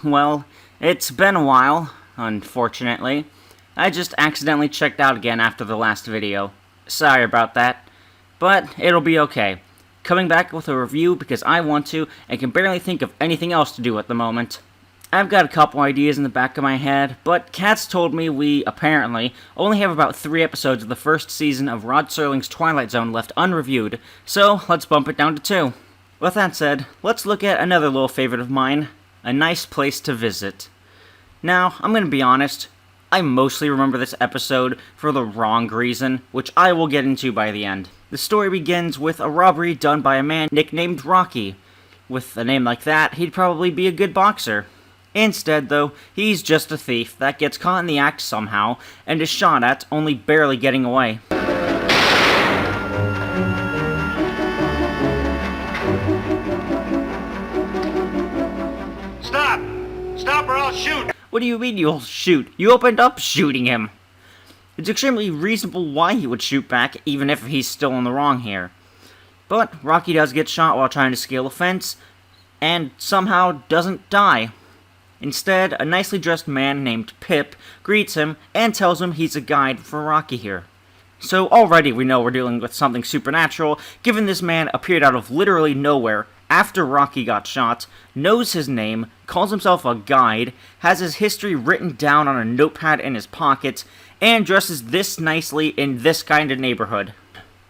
Well, it's been a while, unfortunately. I just accidentally checked out again after the last video. Sorry about that. But it'll be okay. Coming back with a review because I want to and can barely think of anything else to do at the moment. I've got a couple ideas in the back of my head, but Kat's told me we, apparently, only have about 3 episodes of the first season of Rod Serling's Twilight Zone left unreviewed, so let's bump it down to 2. With that said, let's look at another little favorite of mine, A Nice Place to Visit. Now, I'm gonna be honest, I mostly remember this episode for the wrong reason, which I will get into by the end. The story begins with a robbery done by a man nicknamed Rocky. With a name like that, he'd probably be a good boxer. Instead, though, he's just a thief that gets caught in the act somehow, and is shot at, only barely getting away. Stop! Stop or I'll shoot! What do you mean you'll shoot? You opened up shooting him! It's extremely reasonable why he would shoot back, even if he's still in the wrong here. But Rocky does get shot while trying to scale a fence, and somehow doesn't die. Instead, a nicely dressed man named Pip greets him and tells him he's a guide for Rocky here. So already we know we're dealing with something supernatural, given this man appeared out of literally nowhere after Rocky got shot, knows his name, calls himself a guide, has his history written down on a notepad in his pocket, and dresses this nicely in this kind of neighborhood.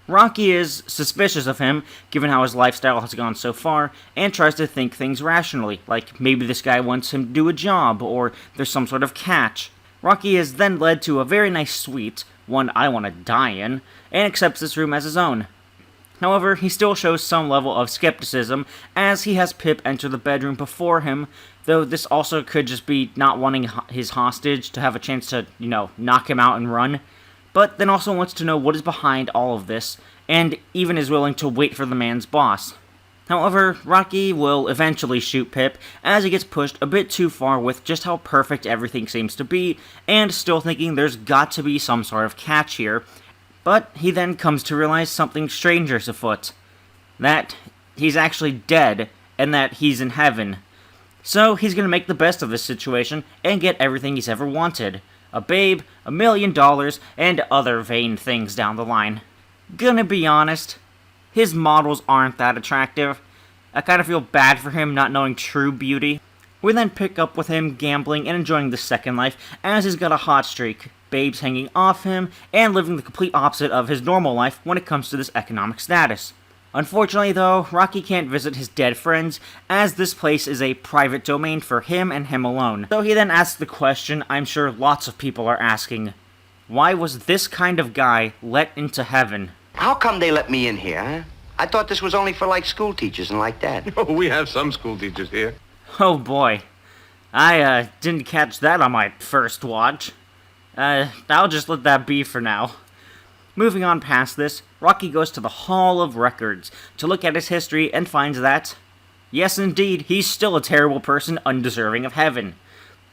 Rocky is suspicious of him, given how his lifestyle has gone so far, and tries to think things rationally, like maybe this guy wants him to do a job, or there's some sort of catch. Rocky is then led to a very nice suite, one I want to die in, and accepts this room as his own. However, he still shows some level of skepticism, as he has Pip enter the bedroom before him, though this also could just be not wanting his hostage to have a chance to, knock him out and run. But then also wants to know what is behind all of this, and even is willing to wait for the man's boss. However, Rocky will eventually shoot Pip, as he gets pushed a bit too far with just how perfect everything seems to be, and still thinking there's got to be some sort of catch here. But he then comes to realize something strange is afoot. That he's actually dead, and that he's in heaven. So he's gonna make the best of this situation, and get everything he's ever wanted. A babe, $1 million, and other vain things down the line. Gonna be honest, his models aren't that attractive. I kinda feel bad for him not knowing true beauty. We then pick up with him gambling and enjoying the second life, as he's got a hot streak, babes hanging off him, and living the complete opposite of his normal life when it comes to this economic status. Unfortunately, though, Rocky can't visit his dead friends, as this place is a private domain for him and him alone. So he then asks the question I'm sure lots of people are asking. Why was this kind of guy let into heaven? How come they let me in here, huh? I thought this was only for, school teachers and like that. Oh, we have some school teachers here. Oh boy. I didn't catch that on my first watch. I'll just let that be for now. Moving on past this, Rocky goes to the Hall of Records to look at his history and finds that, yes indeed, he's still a terrible person undeserving of heaven.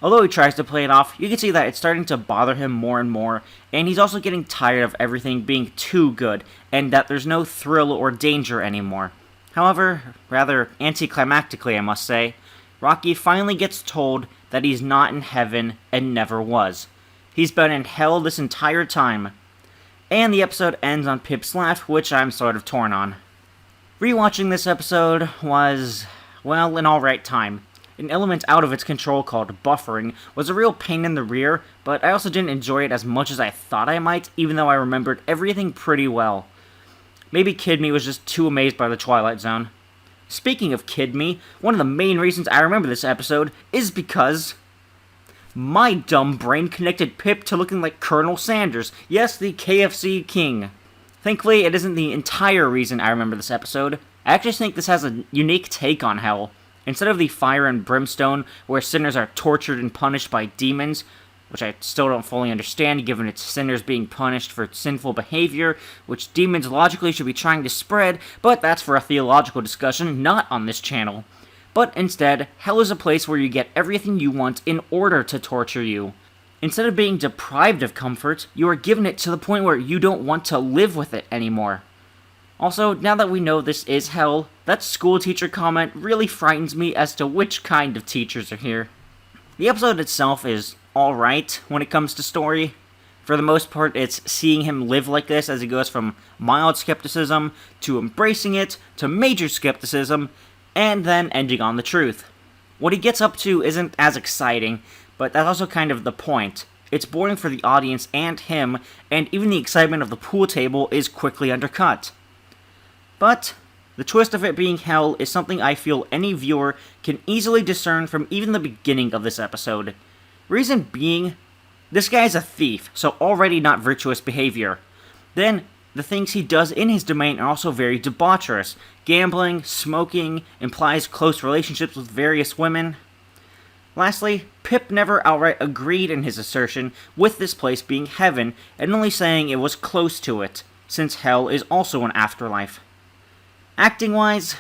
Although he tries to play it off, you can see that it's starting to bother him more and more, and he's also getting tired of everything being too good, and that there's no thrill or danger anymore. However, rather anticlimactically I must say, Rocky finally gets told that he's not in heaven and never was. He's been in hell this entire time. And the episode ends on Pip's laugh, which I'm sort of torn on. Rewatching this episode was, well, an alright time. An element out of its control called buffering was a real pain in the rear, but I also didn't enjoy it as much as I thought I might, even though I remembered everything pretty well. Maybe Kid Me was just too amazed by the Twilight Zone. Speaking of Kid Me, one of the main reasons I remember this episode is because my dumb brain connected Pip to looking like Colonel Sanders, yes, the KFC king. Thankfully, it isn't the entire reason I remember this episode. I actually think this has a unique take on hell. Instead of the fire and brimstone, where sinners are tortured and punished by demons, which I still don't fully understand given it's sinners being punished for sinful behavior, which demons logically should be trying to spread, but that's for a theological discussion, not on this channel. But instead, hell is a place where you get everything you want in order to torture you. Instead of being deprived of comfort, you are given it to the point where you don't want to live with it anymore. Also, now that we know this is hell, that school teacher comment really frightens me as to which kind of teachers are here. The episode itself is alright when it comes to story. For the most part, it's seeing him live like this as he goes from mild skepticism to embracing it to major skepticism, and then ending on the truth. What he gets up to isn't as exciting, but that's also kind of the point. It's boring for the audience and him, and even the excitement of the pool table is quickly undercut. But the twist of it being hell is something I feel any viewer can easily discern from even the beginning of this episode. Reason being, this guy is a thief, so already not virtuous behavior. Then, the things he does in his domain are also very debaucherous. Gambling, smoking, implies close relationships with various women. Lastly, Pip never outright agreed in his assertion with this place being heaven, and only saying it was close to it, since hell is also an afterlife. Acting-wise,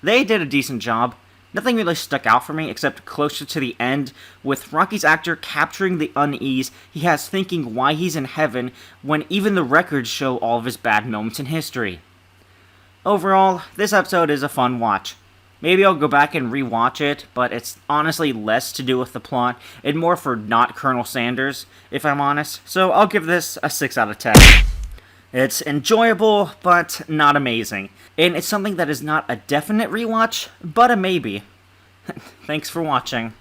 they did a decent job. Nothing really stuck out for me except closer to the end, with Rocky's actor capturing the unease he has thinking why he's in heaven when even the records show all of his bad moments in history. Overall, this episode is a fun watch. Maybe I'll go back and rewatch it, but it's honestly less to do with the plot and more for not Colonel Sanders, if I'm honest, so I'll give this a 6 out of 10. It's enjoyable, but not amazing. And it's something that is not a definite rewatch, but a maybe. Thanks for watching.